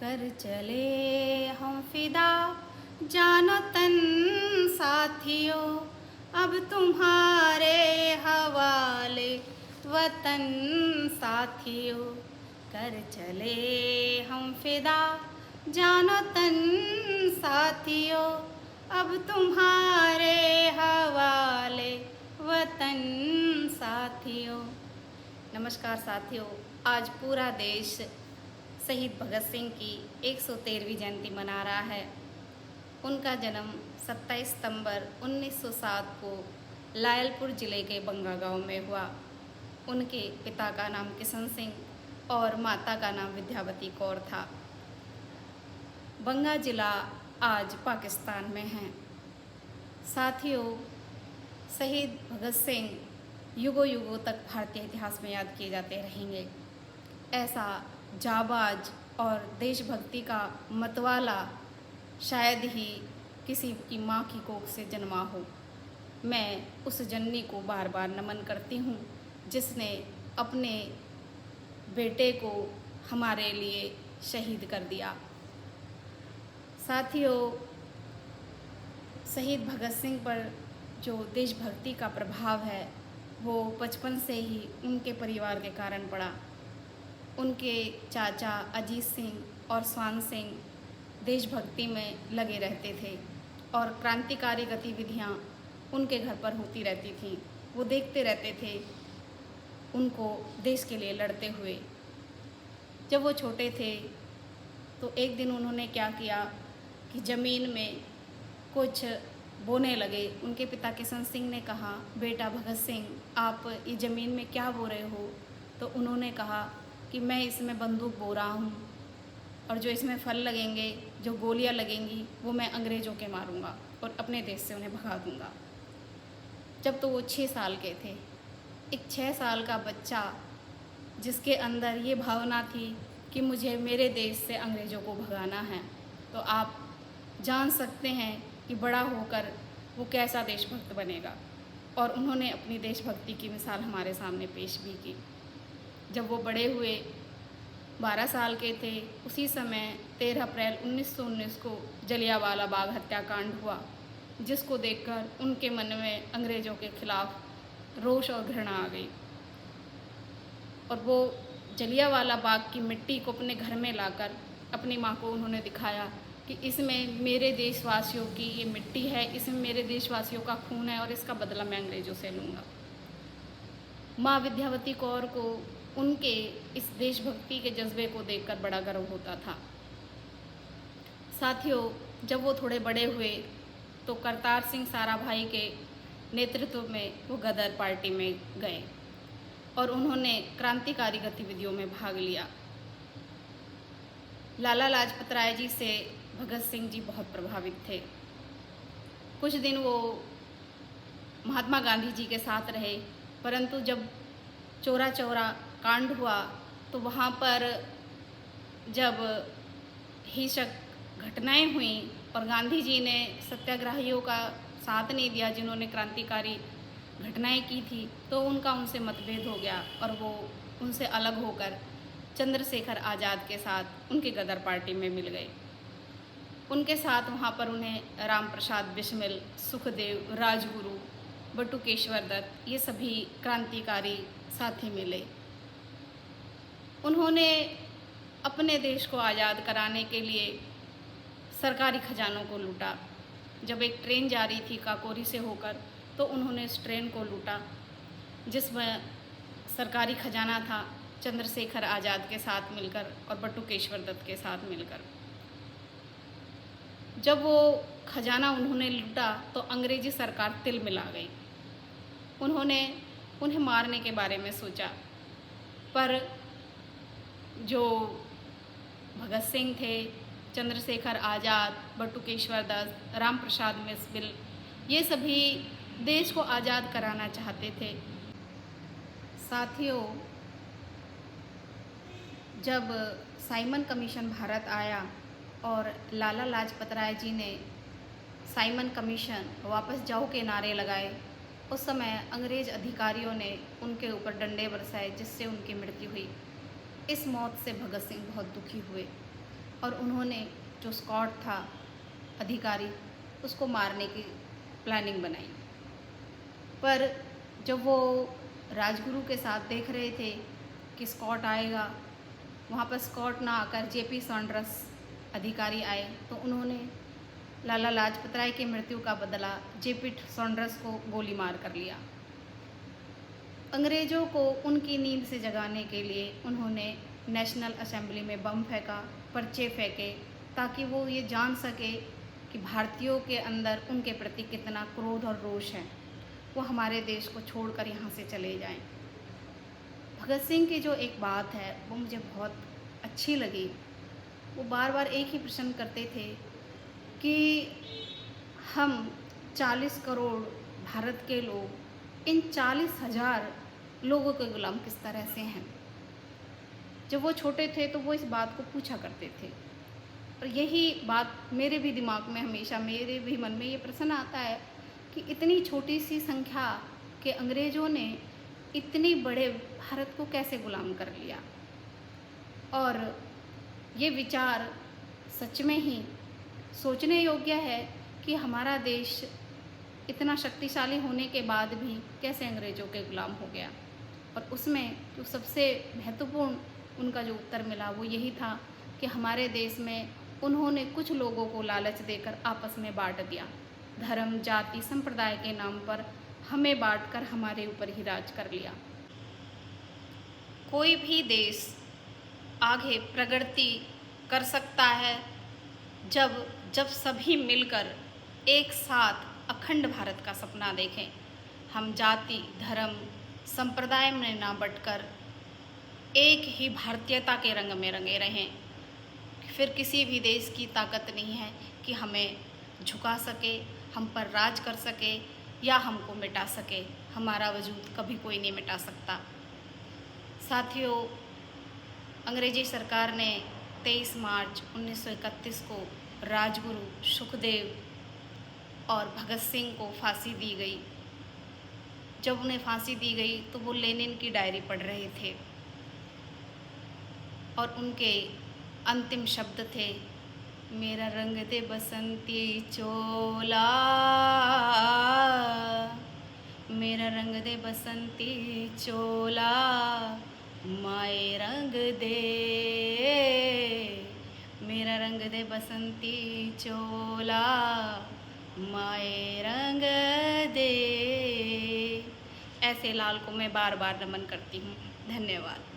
कर चले हम फिदा जानो तन साथियों, अब तुम्हारे हवाले वतन साथियों। कर चले हम फिदा जानो तन साथियों, अब तुम्हारे हवाले वतन साथियों। नमस्कार साथियों, आज पूरा देश शहीद भगत सिंह की 113वीं जयंती मना रहा है। उनका जन्म 27 सितंबर 1907 को लायलपुर ज़िले के बंगा गांव में हुआ। उनके पिता का नाम किशन सिंह और माता का नाम विद्यावती कौर था। बंगा ज़िला आज पाकिस्तान में है। साथियों, शहीद भगत सिंह युगों युगों तक भारतीय इतिहास में याद किए जाते रहेंगे। ऐसा जाबाज और देशभक्ति का मतवाला शायद ही किसी की माँ की कोख से जन्मा हो। मैं उस जननी को बार बार नमन करती हूँ जिसने अपने बेटे को हमारे लिए शहीद कर दिया। साथियों, शहीद भगत सिंह पर जो देशभक्ति का प्रभाव है वो बचपन से ही उनके परिवार के कारण पड़ा। उनके चाचा अजीत सिंह और स्वान सिंह देशभक्ति में लगे रहते थे और क्रांतिकारी गतिविधियां उनके घर पर होती रहती थीं। वो देखते रहते थे उनको देश के लिए लड़ते हुए। जब वो छोटे थे तो एक दिन उन्होंने क्या किया कि ज़मीन में कुछ बोने लगे। उनके पिता किशन सिंह ने कहा, बेटा भगत सिंह, आप ये ज़मीन में क्या बो रहे हो? तो उन्होंने कहा कि मैं इसमें बंदूक बो रहा हूँ और जो इसमें फल लगेंगे, जो गोलियाँ लगेंगी, वो मैं अंग्रेज़ों के मारूंगा और अपने देश से उन्हें भगा दूंगा। जब तो वो 6 साल के थे। एक 6 साल का बच्चा जिसके अंदर ये भावना थी कि मुझे मेरे देश से अंग्रेज़ों को भगाना है, तो आप जान सकते हैं कि बड़ा होकर वो कैसा देशभक्त बनेगा। और उन्होंने अपनी देशभक्ति की मिसाल हमारे सामने पेश भी की। जब वो बड़े हुए, 12 साल के थे, उसी समय 13 अप्रैल 1919 को जलियांवाला बाग हत्याकांड हुआ, जिसको देखकर उनके मन में अंग्रेज़ों के खिलाफ रोष और घृणा आ गई। और वो जलियांवाला बाग की मिट्टी को अपने घर में लाकर अपनी माँ को उन्होंने दिखाया कि इसमें मेरे देशवासियों की ये मिट्टी है, इसमें मेरे देशवासियों का खून है और इसका बदला मैं अंग्रेज़ों से लूँगा। माँ विद्यावती कौर को उनके इस देशभक्ति के जज्बे को देखकर बड़ा गर्व होता था। साथियों, जब वो थोड़े बड़े हुए तो करतार सिंह साराभाई के नेतृत्व में वो गदर पार्टी में गए और उन्होंने क्रांतिकारी गतिविधियों में भाग लिया। लाला लाजपत राय जी से भगत सिंह जी बहुत प्रभावित थे। कुछ दिन वो महात्मा गांधी जी के साथ रहे, परंतु जब चौरा चौरा कांड हुआ तो वहाँ पर जब हिंसक घटनाएं हुई और गांधी जी ने सत्याग्रहियों का साथ नहीं दिया जिन्होंने क्रांतिकारी घटनाएं की थी, तो उनका उनसे मतभेद हो गया और वो उनसे अलग होकर चंद्रशेखर आज़ाद के साथ उनकी गदर पार्टी में मिल गए। उनके साथ वहाँ पर उन्हें राम प्रसाद बिस्मिल, सुखदेव, राजगुरु, बटुकेश्वर दत्त, ये सभी क्रांतिकारी साथी मिले। उन्होंने अपने देश को आज़ाद कराने के लिए सरकारी खजानों को लूटा। जब एक ट्रेन जा रही थी काकोरी से होकर, तो उन्होंने इस ट्रेन को लूटा जिसमें सरकारी खजाना था, चंद्रशेखर आज़ाद के साथ मिलकर और बटुकेश्वर दत्त के साथ मिलकर। जब वो खजाना उन्होंने लूटा तो अंग्रेजी सरकार तिल मिला गई। उन्होंने उन्हें मारने के बारे में सोचा, पर जो भगत सिंह थे, चंद्रशेखर आज़ाद, बटुकेश्वर दत्त, राम प्रसाद बिस्मिल, ये सभी देश को आज़ाद कराना चाहते थे। साथियों, जब साइमन कमीशन भारत आया और लाला लाजपत राय जी ने साइमन कमीशन वापस जाओ के नारे लगाए, उस समय अंग्रेज़ अधिकारियों ने उनके ऊपर डंडे बरसाए जिससे उनकी मृत्यु हुई। इस मौत से भगत सिंह बहुत दुखी हुए। और उन्होंने जो स्कॉट था अधिकारी उसको मारने की प्लानिंग बनाई। पर जब वो राजगुरु के साथ देख रहे थे कि स्कॉट आएगा, वहाँ पर स्कॉट ना आकर जेपी सॉन्ड्रस अधिकारी आए, तो उन्होंने लाला लाजपत राय की मृत्यु का बदला जेपी सॉन्ड्रस को गोली मार कर लिया। अंग्रेज़ों को उनकी नींद से जगाने के लिए उन्होंने नेशनल असेंबली में बम फेंका, पर्चे फेंके, ताकि वो ये जान सके कि भारतीयों के अंदर उनके प्रति कितना क्रोध और रोष है, वो हमारे देश को छोड़कर यहाँ से चले जाएं। भगत सिंह की जो एक बात है वो मुझे बहुत अच्छी लगी। वो बार बार एक ही प्रश्न करते थे कि हम 40 करोड़ भारत के लोग इन 40,000 लोगों के गुलाम किस तरह से हैं। जब वो छोटे थे तो वो इस बात को पूछा करते थे, और यही बात मेरे भी दिमाग में हमेशा, मेरे भी मन में ये प्रश्न आता है कि इतनी छोटी सी संख्या के अंग्रेज़ों ने इतनी बड़े भारत को कैसे गुलाम कर लिया। और ये विचार सच में ही सोचने योग्य है कि हमारा देश इतना शक्तिशाली होने के बाद भी कैसे अंग्रेज़ों के गुलाम हो गया। और उसमें जो सबसे महत्वपूर्ण उनका जो उत्तर मिला वो यही था कि हमारे देश में उन्होंने कुछ लोगों को लालच देकर आपस में बांट दिया। धर्म, जाति, संप्रदाय के नाम पर हमें बांटकर हमारे ऊपर ही राज कर लिया। कोई भी देश आगे प्रगति कर सकता है जब सभी मिलकर एक साथ अखंड भारत का सपना देखें। हम जाति, धर्म, संप्रदाय में ना बंटकर एक ही भारतीयता के रंग में रंगे रहें। फिर किसी भी देश की ताकत नहीं है कि हमें झुका सके, हम पर राज कर सके या हमको मिटा सके। हमारा वजूद कभी कोई नहीं मिटा सकता। साथियों, अंग्रेजी सरकार ने 23 मार्च 1931 को राजगुरु सुखदेव और भगत सिंह को फांसी दी गई। जब उन्हें फांसी दी गई तो वो लेनिन की डायरी पढ़ रहे थे और उनके अंतिम शब्द थे, मेरा रंग दे बसंती चोला, मेरा रंग दे बसंती चोला, माए रंग दे, मेरा रंग दे बसंती चोला, माए रंग दे। ऐसे लाल को मैं बार बार नमन करती हूँ। धन्यवाद।